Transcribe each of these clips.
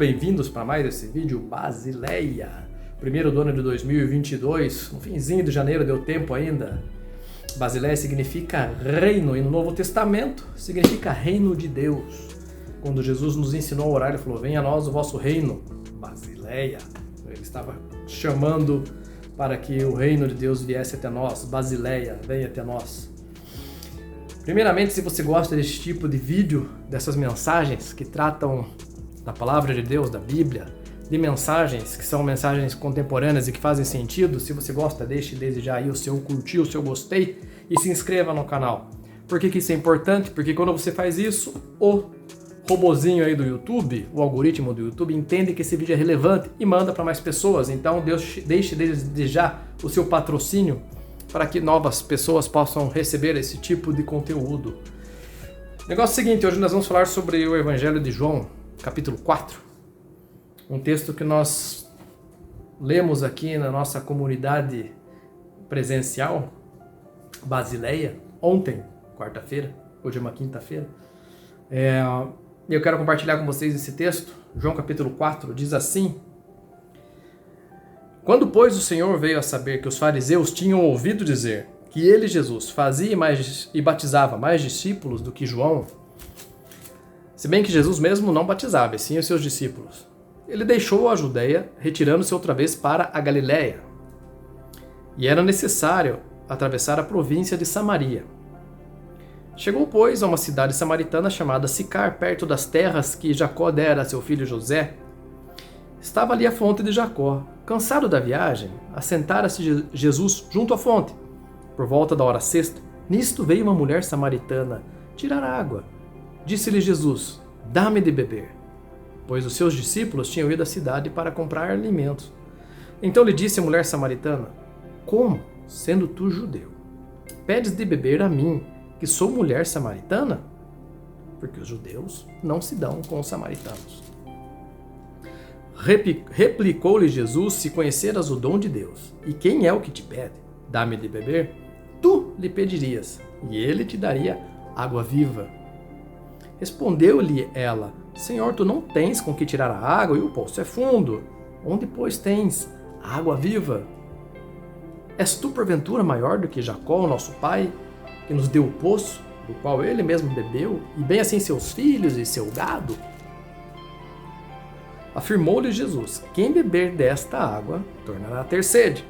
bem-vindos para mais esse vídeo Basileia. Primeiro do ano de 2022, no finzinho de janeiro, deu tempo ainda. Basileia significa reino e no Novo Testamento significa reino de Deus. Quando Jesus nos ensinou a orar, ele falou: venha a nós o vosso reino, Basileia. Ele estava chamando para que o reino de Deus viesse até nós, Basileia, venha até nós. Primeiramente, se você gosta desse tipo de vídeo, dessas mensagens que tratam da palavra de Deus, da Bíblia, de mensagens que são mensagens contemporâneas e que fazem sentido, se você gosta, deixe desde já aí o seu curtir, o seu gostei e se inscreva no canal. Por que isso é importante? Porque quando você faz isso, o robozinho aí do YouTube, o algoritmo do YouTube, entende que esse vídeo é relevante e manda para mais pessoas. Então deixe desde já o seu patrocínio para que novas pessoas possam receber esse tipo de conteúdo. O negócio é o seguinte, hoje nós vamos falar sobre o Evangelho de João, capítulo 4. Um texto que nós lemos aqui na nossa comunidade presencial, Basileia, ontem, quarta-feira, hoje é uma quinta-feira. Eu quero compartilhar com vocês esse texto. João capítulo 4 diz assim: Quando, pois, o Senhor veio a saber que os fariseus tinham ouvido dizer que ele, Jesus, fazia e batizava mais discípulos do que João, se bem que Jesus mesmo não batizava, e sim os seus discípulos, ele deixou a Judeia, retirando-se outra vez para a Galiléia. E era necessário atravessar a província de Samaria. Chegou, pois, a uma cidade samaritana chamada Sicar, perto das terras que Jacó dera a seu filho José. Estava ali a fonte de Jacó. Cansado da viagem, assentara-se Jesus junto à fonte. Por volta da hora sexta, nisto veio uma mulher samaritana tirar água. Disse-lhe Jesus: dá-me de beber, pois os seus discípulos tinham ido à cidade para comprar alimentos. Então lhe disse a mulher samaritana: como, sendo tu judeu, pedes de beber a mim, que sou mulher samaritana? Porque os judeus não se dão com os samaritanos. Replicou-lhe Jesus: se conheceras o dom de Deus, e quem é o que te pede, dá-me de beber, tu lhe pedirias, e ele te daria água viva. Respondeu-lhe ela: Senhor, tu não tens com que tirar a água e o poço é fundo. Onde, pois, tens a água viva? És tu, porventura, maior do que Jacó, nosso pai, que nos deu o poço, do qual ele mesmo bebeu, e bem assim seus filhos e seu gado? Afirmou-lhe Jesus: quem beber desta água tornará a ter sede.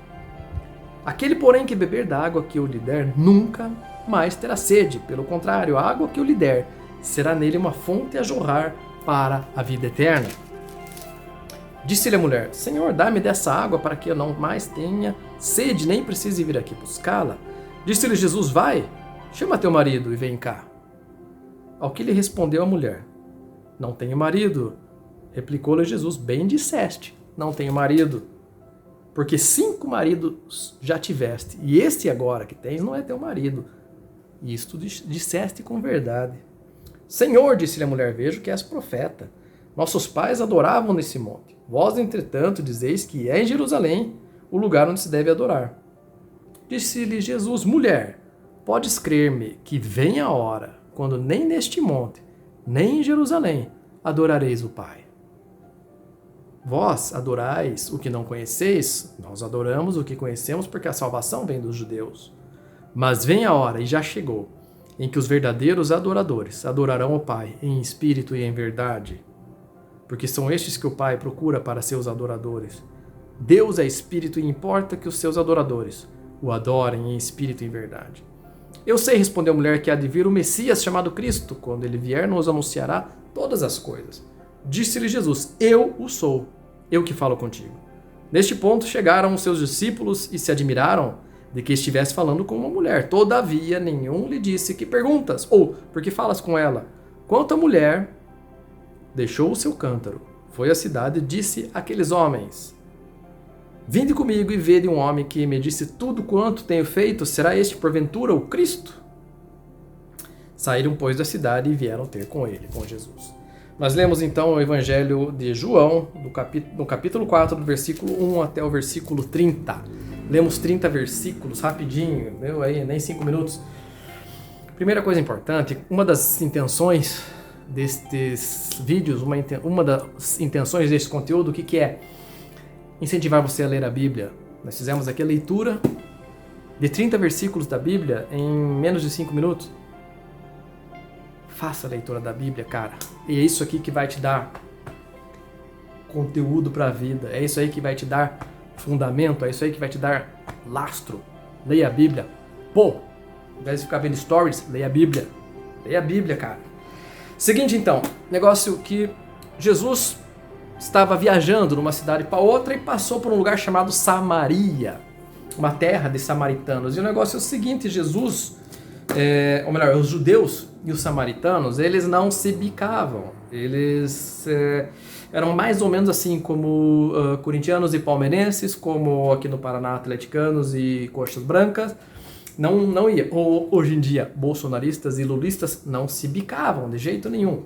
Aquele, porém, que beber da água que eu lhe der, nunca mais terá sede. Pelo contrário, a água que eu lhe der será nele uma fonte a jorrar para a vida eterna. Disse-lhe a mulher: Senhor, dá-me dessa água para que eu não mais tenha sede, nem precise vir aqui buscá-la. Disse-lhe Jesus: vai, chama teu marido e vem cá. Ao que lhe respondeu a mulher: não tenho marido. Replicou-lhe Jesus: bem disseste, não tenho marido, porque 5 maridos já tiveste, e este agora que tens não é teu marido. E isto disseste com verdade. Senhor, disse-lhe a mulher, vejo que és profeta. Nossos pais adoravam nesse monte. Vós, entretanto, dizeis que é em Jerusalém o lugar onde se deve adorar. Disse-lhe Jesus: mulher, podes crer-me que vem a hora, quando nem neste monte, nem em Jerusalém, adorareis o Pai. Vós adorais o que não conheceis, nós adoramos o que conhecemos, porque a salvação vem dos judeus. Mas vem a hora, e já chegou, em que os verdadeiros adoradores adorarão o Pai em espírito e em verdade, porque são estes que o Pai procura para seus adoradores. Deus é espírito e importa que os seus adoradores o adorem em espírito e em verdade. Eu sei, respondeu a mulher, que há de vir o Messias chamado Cristo. Quando ele vier, nos anunciará todas as coisas. Disse-lhe Jesus: eu o sou, eu que falo contigo. Neste ponto chegaram os seus discípulos e se admiraram de que estivesse falando com uma mulher. Todavia, nenhum lhe disse: que perguntas? Ou, por que falas com ela? Quanto à mulher, deixou o seu cântaro, foi à cidade e disse àqueles homens: vinde comigo e vede um homem que me disse tudo quanto tenho feito. Será este, porventura, o Cristo? Saíram, pois, da cidade e vieram ter com ele, com Jesus. Nós lemos então o Evangelho de João, no capítulo 4, do versículo 1 até o versículo 30. Lemos 30 versículos, rapidinho, nem 5 minutos. Primeira coisa importante, uma das intenções destes vídeos, uma das intenções deste conteúdo, o que é? Incentivar você a ler a Bíblia. Nós fizemos aqui a leitura de 30 versículos da Bíblia em menos de 5 minutos. Faça a leitura da Bíblia, cara. E é isso aqui que vai te dar conteúdo para a vida. É isso aí que vai te dar fundamento. É isso aí que vai te dar lastro. Leia a Bíblia. Pô, ao invés de ficar vendo stories, leia a Bíblia. Leia a Bíblia, cara. Seguinte, então. Negócio que Jesus estava viajando numa cidade para outra e passou por um lugar chamado Samaria. Uma terra de samaritanos. E o negócio é o seguinte, Jesus, ou melhor, os judeus e os samaritanos, eles não se bicavam. Eles eram mais ou menos assim como corintianos e palmeirenses, como aqui no Paraná, atleticanos e coxas brancas. Não ia. Hoje em dia, bolsonaristas e lulistas não se bicavam de jeito nenhum.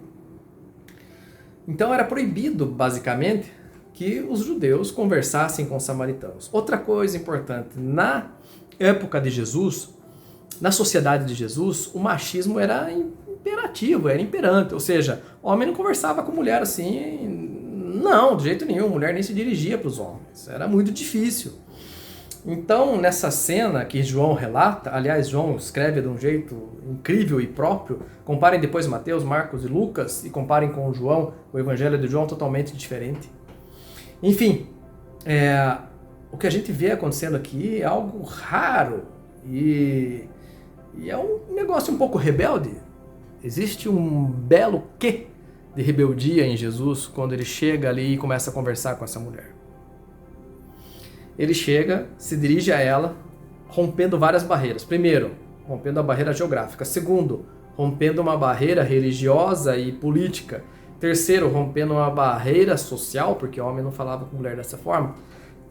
Então era proibido, basicamente, que os judeus conversassem com os samaritanos. Outra coisa importante, na época de Jesus, na sociedade de Jesus, o machismo era imperativo, era imperante, ou seja, o homem não conversava com mulher assim, não, de jeito nenhum, a mulher nem se dirigia para os homens, era muito difícil. Então, nessa cena que João relata, aliás, João escreve de um jeito incrível e próprio, comparem depois Mateus, Marcos e Lucas, e comparem com João, o Evangelho de João totalmente diferente. Enfim, o que a gente vê acontecendo aqui é algo raro e é um negócio um pouco rebelde. Existe um belo quê de rebeldia em Jesus quando ele chega ali e começa a conversar com essa mulher. Ele chega, se dirige a ela, rompendo várias barreiras. Primeiro, rompendo a barreira geográfica. Segundo, rompendo uma barreira religiosa e política. Terceiro, rompendo uma barreira social, porque o homem não falava com mulher dessa forma.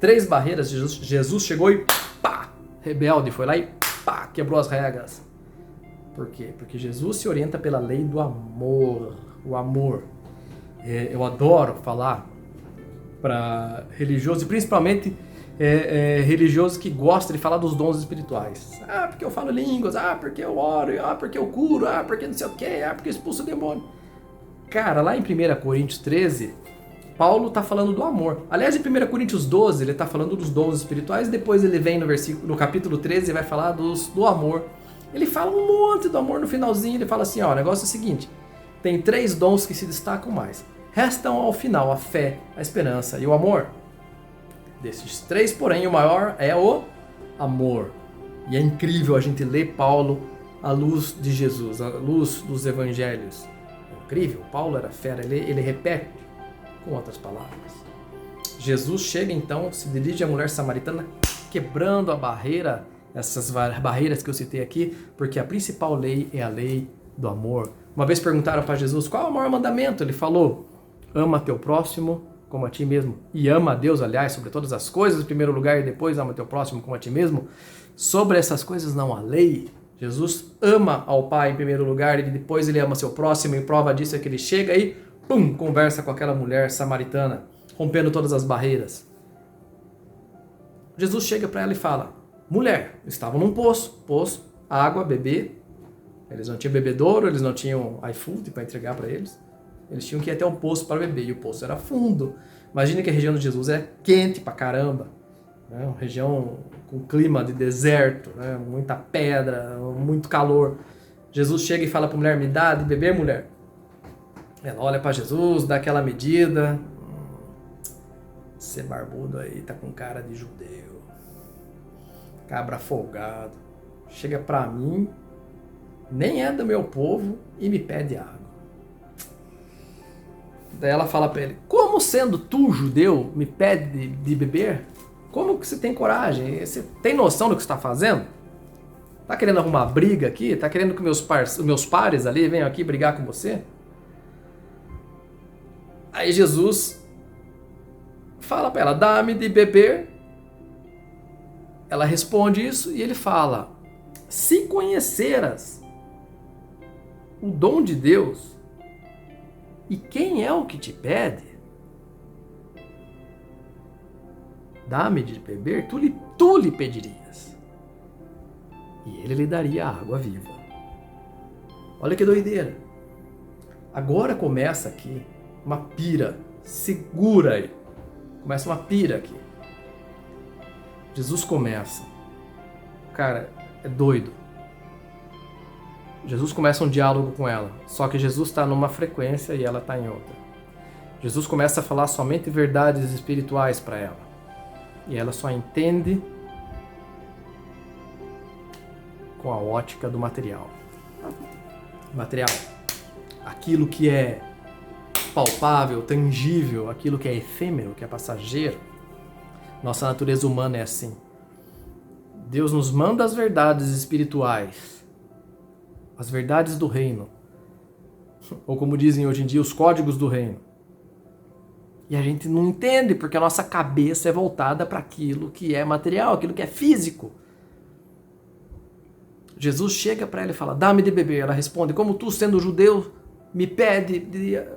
3 barreiras, Jesus chegou e pá, rebelde, foi lá e pá, quebrou as regras. Por quê? Porque Jesus se orienta pela lei do amor. O amor. Eu adoro falar para religiosos, e principalmente religiosos que gostam de falar dos dons espirituais. Ah, porque eu falo línguas, porque eu oro, porque eu curo, porque não sei o quê, porque eu expulso o demônio. Cara, lá em 1 Coríntios 13, Paulo está falando do amor. Aliás, em 1 Coríntios 12, ele está falando dos dons espirituais, depois ele vem no capítulo 13 e vai falar do amor. Ele fala um monte do amor no finalzinho, ele fala assim, o negócio é o seguinte, tem 3 dons que se destacam mais. Restam ao final a fé, a esperança e o amor. Desses 3, porém, o maior é o amor. E é incrível a gente ler Paulo à luz de Jesus, à luz dos evangelhos. Incrível, Paulo era fera, ele repete com outras palavras. Jesus chega então, se dirige à mulher samaritana, quebrando a barreira, essas barreiras que eu citei aqui, porque a principal lei é a lei do amor. Uma vez perguntaram para Jesus, qual é o maior mandamento? Ele falou, ama teu próximo como a ti mesmo. E ama a Deus, aliás, sobre todas as coisas, em primeiro lugar, e depois ama teu próximo como a ti mesmo. Sobre essas coisas não há lei. Jesus ama ao Pai em primeiro lugar e depois ele ama seu próximo, e prova disso é que ele chega e conversa com aquela mulher samaritana, rompendo todas as barreiras. Jesus chega para ela e fala, mulher, estavam num poço, água, beber, eles não tinham bebedouro, eles não tinham iFood para entregar para eles, eles tinham que ir até um poço para beber, e o poço era fundo. Imagina que a região de Jesus é quente pra caramba, né? Uma região com clima de deserto, né? Muita pedra, muito calor. Jesus chega e fala para a mulher, me dá de beber, mulher. Ela olha para Jesus, dá aquela medida. Esse barbudo aí tá com cara de judeu. Cabra folgado. Chega para mim, nem é do meu povo e me pede água. Daí ela fala para ele, como sendo tu, judeu, me pede de beber? Como que você tem coragem? Você tem noção do que você está fazendo? Tá querendo arrumar briga aqui? Tá querendo que meus pares ali venham aqui brigar com você? Aí Jesus fala para ela, dá-me de beber. Ela responde isso e ele fala, se conheceras o dom de Deus e quem é o que te pede, dá-me de beber, tu lhe pedirias e ele lhe daria a água viva. Olha que doideira. Agora começa aqui uma pira. Segura aí. Começa uma pira aqui. Jesus começa. Cara, é doido. Jesus começa um diálogo com ela. Só que Jesus está numa frequência e ela está em outra. Jesus começa a falar somente verdades espirituais para ela. E ela só entende com a ótica do material. Material. Aquilo que é palpável, tangível, aquilo que é efêmero, que é passageiro. Nossa natureza humana é assim. Deus nos manda as verdades espirituais, as verdades do reino, ou como dizem hoje em dia, os códigos do reino. E a gente não entende, porque a nossa cabeça é voltada para aquilo que é material, aquilo que é físico. Jesus chega para ela e fala, dá-me de beber. Ela responde, como tu, sendo judeu, me pede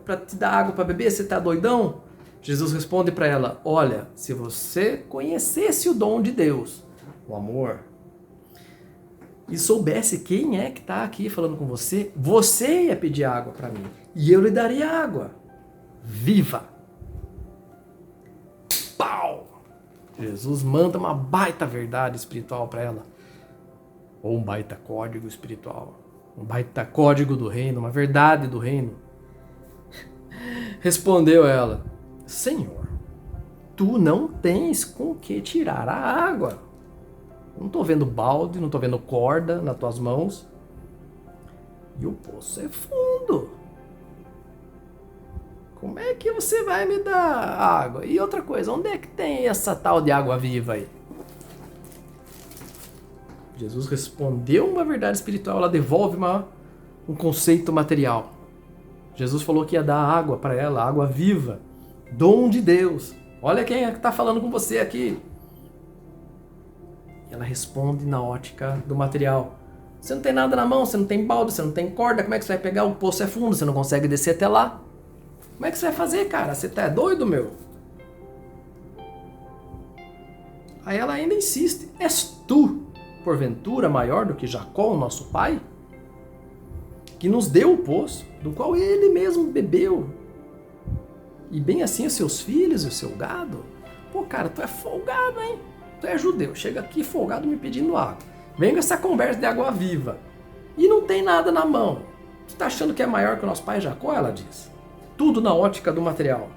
para te dar água para beber, você está doidão? Jesus responde para ela, olha, se você conhecesse o dom de Deus, o amor, e soubesse quem é que está aqui falando com você, você ia pedir água para mim, e eu lhe daria água viva. Pau! Jesus manda uma baita verdade espiritual para ela, ou um baita código espiritual, um baita código do reino, uma verdade do reino. Respondeu ela, Senhor, tu não tens com que tirar a água. Não estou vendo balde, não estou vendo corda nas tuas mãos. E o poço é fundo. Como é que você vai me dar água? E outra coisa, onde é que tem essa tal de água viva aí? Jesus respondeu uma verdade espiritual, ela devolve um conceito material. Jesus falou que ia dar água para ela, água viva, dom de Deus. Olha quem é que está falando com você aqui. E ela responde na ótica do material. Você não tem nada na mão, você não tem balde, você não tem corda, como é que você vai pegar? O poço é fundo, você não consegue descer até lá. Como é que você vai fazer, cara? Você tá doido, meu? Aí ela ainda insiste. És tu, porventura, maior do que Jacó, o nosso pai? Que nos deu o poço, do qual ele mesmo bebeu. E bem assim os seus filhos e o seu gado. Pô, cara, tu é folgado, hein? Tu é judeu, chega aqui folgado me pedindo água. Vem com essa conversa de água viva. E não tem nada na mão. Tu tá achando que é maior que o nosso pai Jacó? Ela diz. Tudo na ótica do material.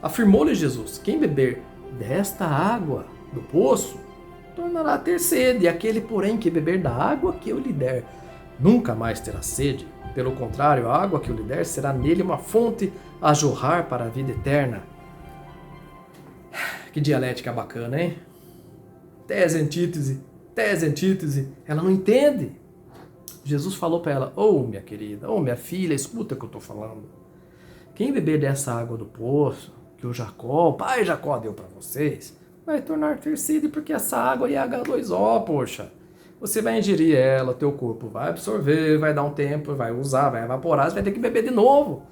Afirmou-lhe Jesus, quem beber desta água do poço, tornará a ter sede. E aquele, porém, que beber da água que eu lhe der, nunca mais terá sede. Pelo contrário, a água que eu lhe der será nele uma fonte a jorrar para a vida eterna. Que dialética bacana, hein? Tese, antítese, tese, antítese. Ela não entende. Jesus falou para ela, minha querida, minha filha, escuta o que eu estou falando. Quem beber dessa água do poço, que o pai Jacó deu para vocês, vai tornar ter sede, porque essa água é H2O, poxa. Você vai ingerir ela, o teu corpo vai absorver, vai dar um tempo, vai usar, vai evaporar, você vai ter que beber de novo.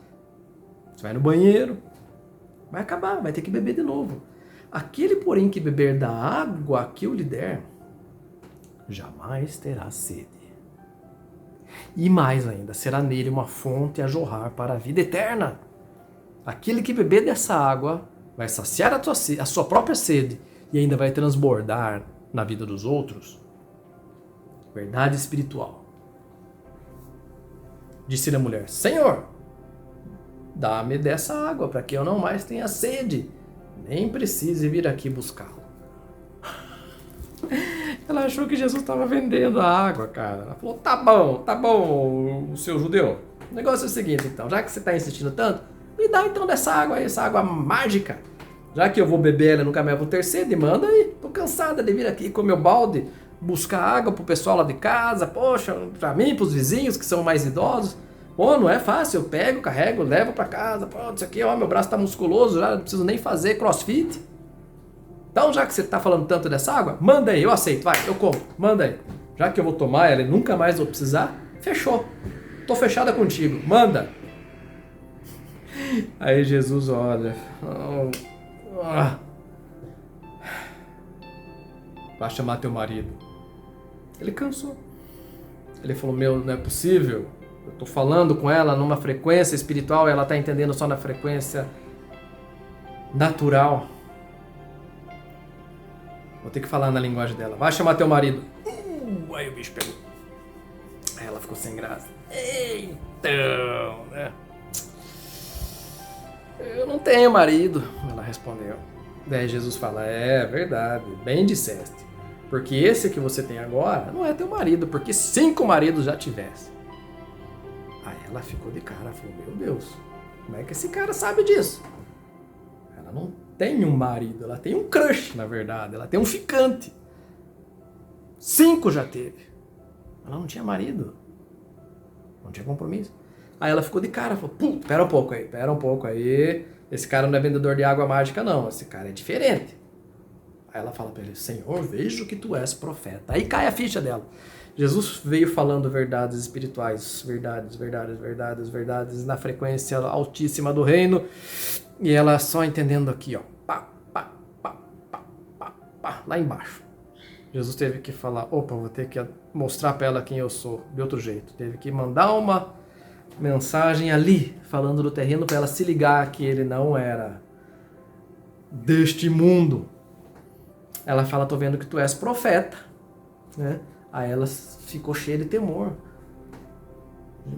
Você vai no banheiro, vai acabar, vai ter que beber de novo. Aquele, porém, que beber da água que eu lhe der, jamais terá sede. E mais ainda, será nele uma fonte a jorrar para a vida eterna. Aquele que beber dessa água vai saciar a sua própria sede e ainda vai transbordar na vida dos outros. Verdade espiritual. Disse-lhe a mulher, Senhor, dá-me dessa água para que eu não mais tenha sede, nem precise vir aqui buscá-la. Ela achou que Jesus estava vendendo a água, cara. Ela falou, tá bom, o seu judeu. O negócio é o seguinte, então, já que você está insistindo tanto, me dá então dessa água aí, essa água mágica. Já que eu vou beber ela e nunca mais vou ter sede, manda aí. Tô cansada de vir aqui com meu balde, buscar água pro pessoal lá de casa, poxa, pra mim, pros vizinhos que são mais idosos. Pô, não é fácil, eu pego, carrego, levo pra casa, pô, isso aqui, ó, meu braço tá musculoso já, não preciso nem fazer crossfit. Então, já que você tá falando tanto dessa água, manda aí, eu aceito, vai, eu como, manda aí. Já que eu vou tomar ela e nunca mais vou precisar, fechou. Tô fechada contigo, manda. Aí Jesus olha, vai chamar teu marido. Ele cansou. Ele falou, não é possível. Eu estou falando com ela numa frequência espiritual e ela está entendendo só na frequência natural. Vou ter que falar na linguagem dela. Vai chamar teu marido. Aí o bicho pegou. Aí ela ficou sem graça. Então, né? Eu não tenho marido, ela respondeu. Daí Jesus fala, é verdade, bem disseste. Porque esse que você tem agora não é teu marido, porque 5 maridos já tivesse. Aí ela ficou de cara, falou, meu Deus, como é que esse cara sabe disso? Ela não tem um marido, ela tem um crush, na verdade, ela tem um ficante. 5 já teve. Ela não tinha marido, não tinha compromisso. Aí ela ficou de cara, falou, pera um pouco aí, esse cara não é vendedor de água mágica não, esse cara é diferente. Aí ela fala para ele, Senhor, vejo que tu és profeta. Aí cai a ficha dela. Jesus veio falando verdades espirituais, verdades, na frequência altíssima do reino, e ela só entendendo aqui, ó, lá embaixo. Jesus teve que falar, opa, vou ter que mostrar para ela quem eu sou, de outro jeito. Teve que mandar uma mensagem ali, falando do terreno, para ela se ligar que ele não era deste mundo. Ela fala, tô vendo que tu és profeta, né? Aí ela ficou cheia de temor.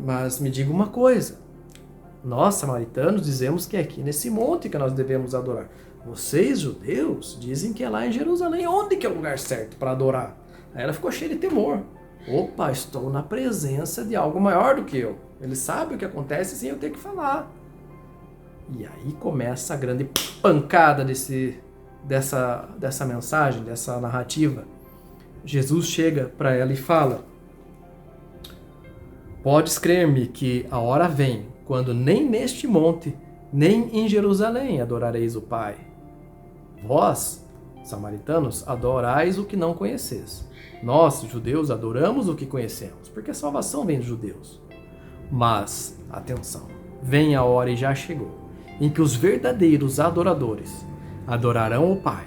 Mas me diga uma coisa, nós, samaritanos, dizemos que é aqui nesse monte que nós devemos adorar. Vocês, judeus, dizem que é lá em Jerusalém. Onde que é o lugar certo para adorar? Aí ela ficou cheia de temor. Opa, estou na presença de algo maior do que eu. Ele sabe o que acontece sem eu ter que falar. E aí começa a grande pancada dessa mensagem, dessa narrativa. Jesus chega para ela e fala, podes crer-me que a hora vem, quando nem neste monte, nem em Jerusalém adorareis o Pai. Vós, samaritanos, adorais o que não conheceis. Nós, judeus, adoramos o que conhecemos, porque a salvação vem dos judeus. Mas, atenção, vem a hora e já chegou, em que os verdadeiros adoradores adorarão o Pai,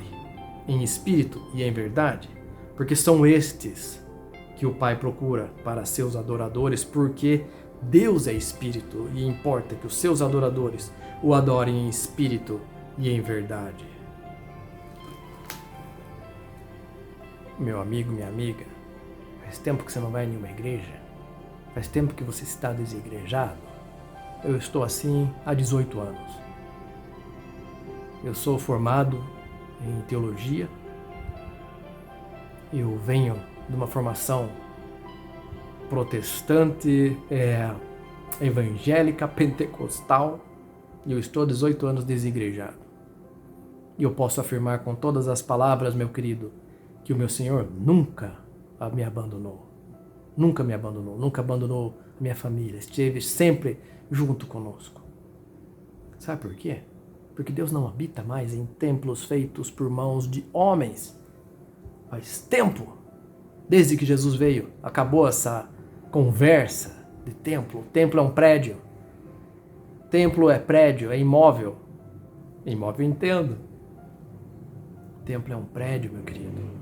em espírito e em verdade, porque são estes que o Pai procura para seus adoradores, porque Deus é espírito e importa que os seus adoradores o adorem em espírito e em verdade. Meu amigo, minha amiga, faz tempo que você não vai em nenhuma igreja? Faz tempo que você está desigrejado? Eu estou assim há 18 anos. Eu sou formado em teologia. Eu venho de uma formação protestante, evangélica, pentecostal, e eu estou há 18 anos desigrejado. E eu posso afirmar com todas as palavras, meu querido, que o meu Senhor nunca me abandonou. Nunca me abandonou, nunca abandonou a minha família. Esteve sempre junto conosco. Sabe por quê? Porque Deus não habita mais em templos feitos por mãos de homens. Faz tempo, desde que Jesus veio, acabou essa conversa de templo. Templo é um prédio. Templo é prédio, é imóvel. Imóvel eu entendo. Templo é um prédio, meu querido.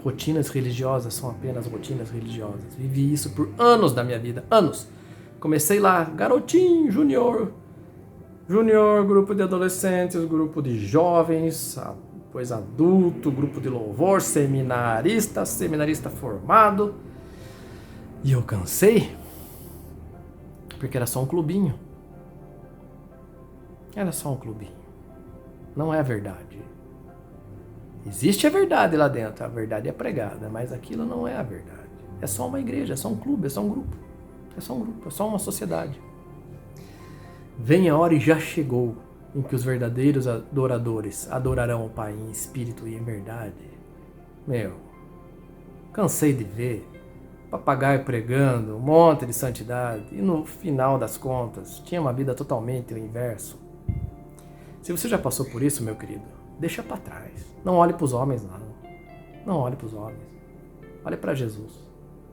Rotinas religiosas são apenas rotinas religiosas. Vivi isso por anos da minha vida, anos. Comecei lá, garotinho, júnior, grupo de adolescentes, grupo de jovens, depois adulto, grupo de louvor, seminarista formado. E eu cansei, porque era só um clubinho. Era só um clubinho. Não é a verdade. Existe a verdade lá dentro, a verdade é pregada, mas aquilo não é a verdade. É só uma igreja, é só um clube, é só um grupo. É só um grupo, é só uma sociedade. Vem a hora e já chegou em que os verdadeiros adoradores adorarão o Pai em espírito e em verdade. Meu, cansei de ver papagaio pregando um monte de santidade e no final das contas tinha uma vida totalmente o inverso. Se você já passou por isso, meu querido, deixa para trás. Não olhe para os homens, não. Não olhe para os homens. Olhe para Jesus.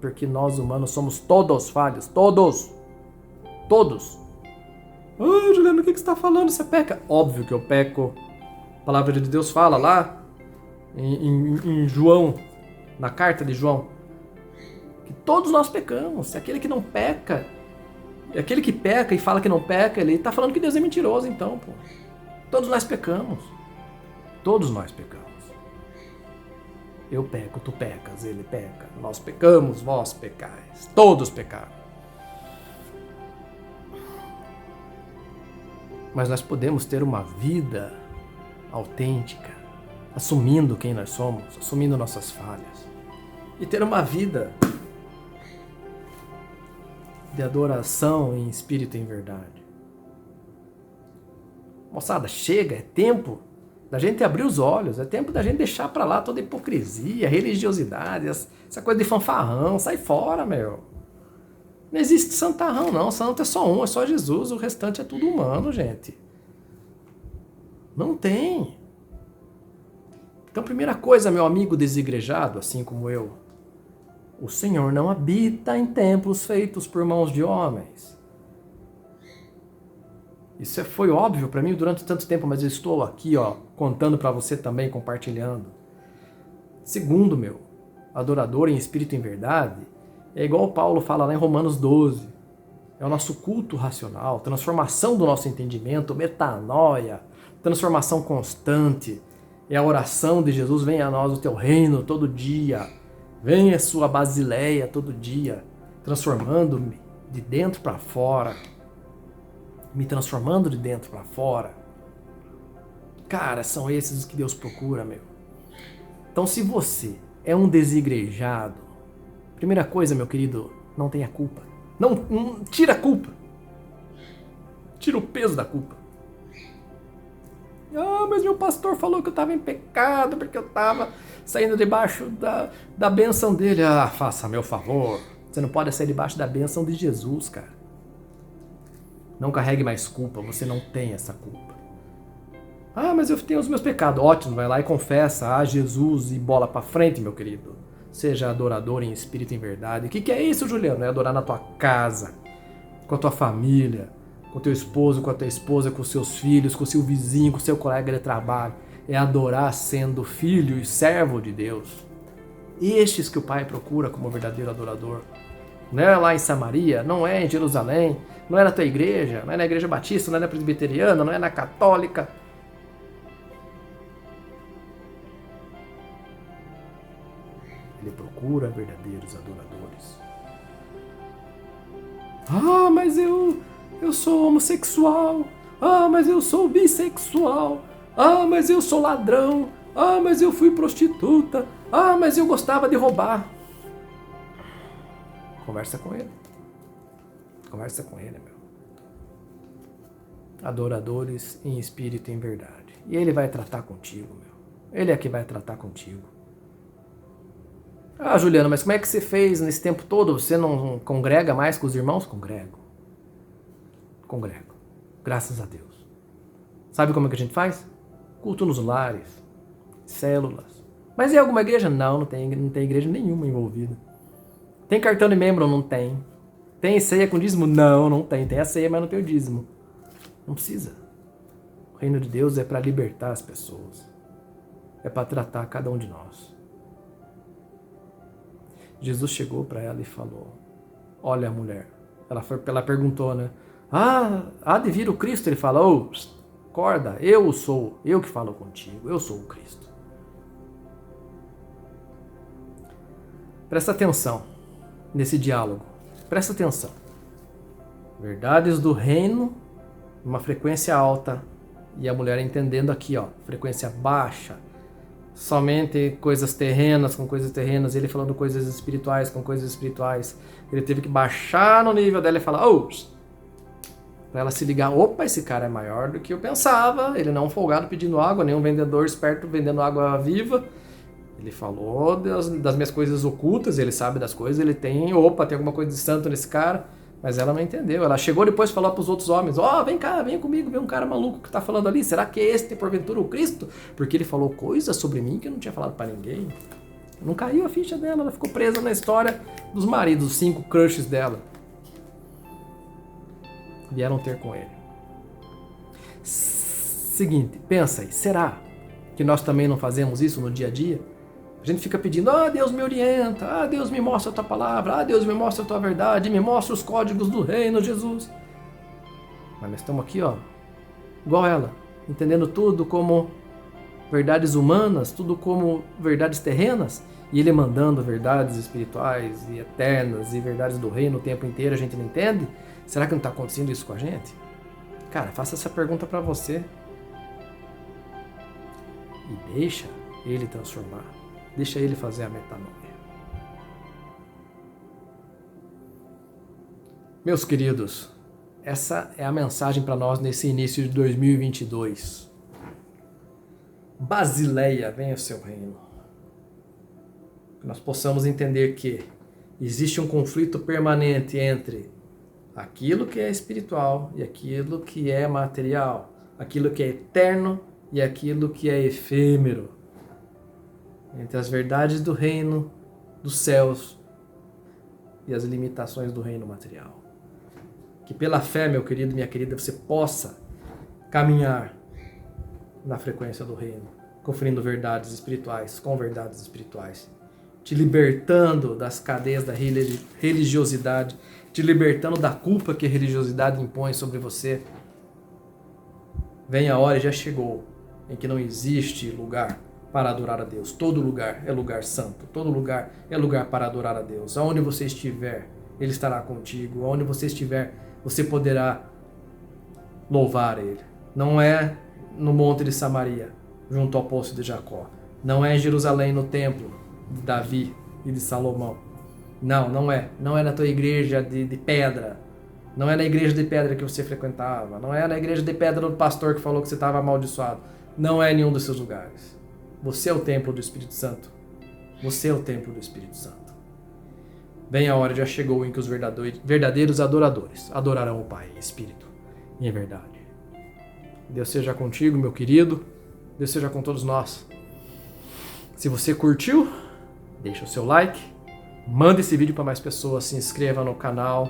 Porque nós humanos somos todos falhos. Todos. Todos. Ah, Juliano, o que você está falando? Você peca? Óbvio que eu peco. A palavra de Deus fala lá em João, na carta de João, que todos nós pecamos. Aquele que não peca E aquele que peca e fala que não peca, ele está falando que Deus é mentiroso, então, pô. Todos nós pecamos. Todos nós pecamos. Eu peco, tu pecas, ele peca. Nós pecamos, vós pecais. Todos pecaram. Mas nós podemos ter uma vida autêntica, assumindo quem nós somos, assumindo nossas falhas. E ter uma vida de adoração em espírito e em verdade. Moçada, chega, é tempo da gente abrir os olhos, é tempo da gente deixar pra lá toda a hipocrisia, religiosidade, essa coisa de fanfarrão, sai fora, meu. Não existe santarrão, não. Santo é só um, é só Jesus. O restante é tudo humano, gente. Não tem. Então, primeira coisa, meu amigo desigrejado, assim como eu, o Senhor não habita em templos feitos por mãos de homens. Isso foi óbvio para mim durante tanto tempo, mas eu estou aqui, contando para você também, compartilhando. Segundo, meu, adorador em espírito e em verdade, é igual o Paulo fala lá em Romanos 12. É o nosso culto racional, transformação do nosso entendimento, metanoia, transformação constante. É a oração de Jesus, venha a nós o teu reino todo dia. Venha a sua basileia todo dia, transformando-me de dentro para fora. Me transformando de dentro para fora. Cara, são esses os que Deus procura, meu. Então, se você é um desigrejado, primeira coisa, meu querido, não tenha culpa. Não tira a culpa. Tira o peso da culpa. Ah, mas meu pastor falou que eu estava em pecado porque eu estava saindo debaixo da bênção dele. Ah, faça meu favor. Você não pode sair debaixo da bênção de Jesus, cara. Não carregue mais culpa, você não tem essa culpa. Ah, mas eu tenho os meus pecados. Ótimo, vai lá e confessa a Jesus e bola pra frente, meu querido. Seja adorador em espírito e em verdade. O que é isso, Juliano? É adorar na tua casa, com a tua família, com o teu esposo, com a tua esposa, com os seus filhos, com o seu vizinho, com o seu colega de trabalho. É adorar sendo filho e servo de Deus. Estes que o Pai procura como verdadeiro adorador. Não é lá em Samaria, não é em Jerusalém, não é na tua igreja, não é na igreja batista, não é na presbiteriana, não é na católica. Ele procura verdadeiros adoradores. Ah, mas eu sou homossexual. Ah, mas eu sou bissexual. Ah, mas eu sou ladrão. Ah, mas eu fui prostituta. Ah, mas eu gostava de roubar. Conversa com ele. Conversa com ele, meu. Adoradores em espírito e em verdade. E ele vai tratar contigo, meu. Ele é que vai tratar contigo. Ah, Juliano, mas como é que você fez nesse tempo todo? Você não congrega mais com os irmãos? Congrego. Graças a Deus. Sabe como é que a gente faz? Culto nos lares. Células. Mas em alguma igreja? Não tem igreja nenhuma envolvida. Tem cartão de membro? Não tem. Tem ceia com dízimo? Não tem. Tem a ceia, mas não tem o dízimo. Não precisa. O reino de Deus é para libertar as pessoas. É para tratar cada um de nós. Jesus chegou para ela e falou: olha, mulher. Ela perguntou, né? Ah, há de vir o Cristo? Ele fala: acorda, eu que falo contigo. Eu sou o Cristo. Presta atenção nesse diálogo. Presta atenção. Verdades do reino, uma frequência alta, e a mulher entendendo aqui, frequência baixa. Somente coisas terrenas com coisas terrenas, ele falando coisas espirituais com coisas espirituais. Ele teve que baixar no nível dela e falar: para ela se ligar, opa, esse cara é maior do que eu pensava. Ele não é um folgado pedindo água, nem um vendedor esperto vendendo água viva. Ele falou das minhas coisas ocultas, ele sabe das coisas, ele tem alguma coisa de santo nesse cara. Mas ela não entendeu. Ela chegou depois e falou para os outros homens: vem cá, vem comigo, vem um cara maluco que está falando ali. Será que é este, porventura, o Cristo? Porque ele falou coisas sobre mim que eu não tinha falado para ninguém. Não caiu a ficha dela, ela ficou presa na história dos maridos, os 5 crushes dela. Vieram ter com ele. Seguinte, pensa aí, será que nós também não fazemos isso no dia a dia? A gente fica pedindo, Deus me orienta, Deus me mostra a tua palavra, Deus me mostra a tua verdade, me mostra os códigos do reino, Jesus. Mas nós estamos aqui, igual ela, entendendo tudo como verdades humanas, tudo como verdades terrenas, e ele mandando verdades espirituais e eternas e verdades do reino o tempo inteiro, a gente não entende? Será que não está acontecendo isso com a gente? Cara, faça essa pergunta para você. E deixa ele transformar. Deixa ele fazer a metanoia. Meus queridos, essa é a mensagem para nós nesse início de 2022. Basileia, venha o seu reino. Que nós possamos entender que existe um conflito permanente entre aquilo que é espiritual e aquilo que é material, aquilo que é eterno e aquilo que é efêmero, entre as verdades do reino dos céus e as limitações do reino material. Que pela fé, meu querido, minha querida, você possa caminhar na frequência do reino, conferindo verdades espirituais com verdades espirituais, te libertando das cadeias da religiosidade, te libertando da culpa que a religiosidade impõe sobre você. Vem a hora, e já chegou, em que não existe lugar para adorar a Deus. Todo lugar é lugar santo, todo lugar é lugar para adorar a Deus. Aonde você estiver, Ele estará contigo. Aonde você estiver, você poderá louvar Ele. Não é no Monte de Samaria, junto ao Poço de Jacó. Não é em Jerusalém, no templo de Davi e de Salomão. Não é. Não é na tua igreja de pedra. Não é na igreja de pedra que você frequentava. Não é na igreja de pedra do pastor que falou que você estava amaldiçoado. Não é em nenhum desses lugares. Você é o templo do Espírito Santo. Você é o templo do Espírito Santo. Bem a hora, já chegou em que os verdadeiros adoradores adorarão o Pai em espírito e em verdade. Deus seja contigo, meu querido. Deus seja com todos nós. Se você curtiu, deixa o seu like. Manda esse vídeo para mais pessoas. Se inscreva no canal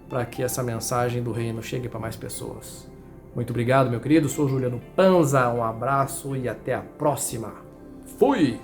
para que essa mensagem do reino chegue para mais pessoas. Muito obrigado, meu querido. Sou Juliano Panza. Um abraço e até a próxima. Fui!